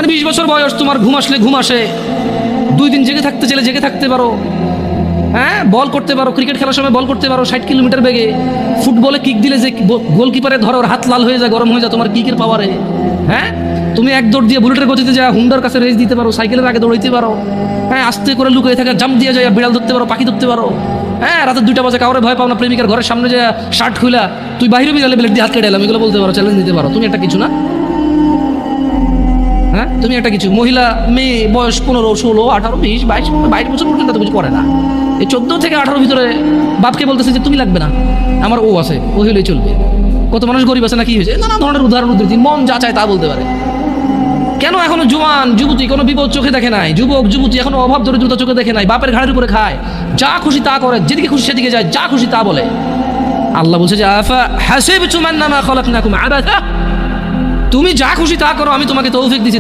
মানে 20 বছর বয়স, তোমার ঘুম আসলে ঘুম আসে, 2 দিন জেগে থাকতে চাইলে জেগে থাকতে পারো, হ্যাঁ বল করতে পারো, ক্রিকেট খেলার সময় বল করতে পারো 60 কিলোমিটার বেগে, ফুটবলে কিক দিলে যে গোলকিপারে ধরো ওর হাত লাল হয়ে যায়, গরম হয়ে যায় তোমার কিকের পাওয়ারে, হ্যাঁ তুমি এক দৌড় দিয়ে বুলেটের গতিতে যা হুন্ডার কাছে রেস দিতে পারো, সাইকেলের আগে দৌড়াইতে পারো, হ্যাঁ আস্তে করে লুকিয়ে থাকা জাম্প দিয়ে যায়, বিড়াল ধরতে পারো, পাখি ধরতে পারো, হ্যাঁ রাতে 2টা বাজে কাউরে ভয় পাও না, প্রেমিকার ঘরের সামনে যে শার্ট খুলা তুই বাইরে বিড়ালে ব্লেড দিয়ে হাত কেটে এলাম, এগুলো বলতে পারো, চ্যালেঞ্জ দিতে পারো, তুমি একটা কিছু না? হ্যাঁ তুমি একটা কিছু মহিলা মেয়ে বয়স 15, 16, 18, 20, 22 বছর পর্যন্ত তো কিছু করে না, এই 14 থেকে 18 ভিতরে বাপকে বলতেছে যে তুমি লাগবে না, আমার ও আছে, ও হলেই চলবে। কত মানুষ গরিব আছে না, কি হয়েছে, নানা ধরনের উদাহরণ উদ্ধৃতি, মন যা চায় তা বলতে পারে। কেন এখনো জোয়ান যুবতী কোনো বিপদ চোখে দেখে নাই, যুবক যুবতী এখনো অভাব দরিদ্রতা চোখে দেখে নাই, বাপের ঘাড়ের উপরে খায়, যা খুশি তা করে, যেদিকে খুশি সেদিকে যায়, যা খুশি তা বলে। আল্লাহ বলছে যে আফা হাসিবতুম আন্নামা খালাকনাকুম আবাথা, তুমি যা খুশি তা করো, আমি তোমাকে তৌফিক দিয়েছি।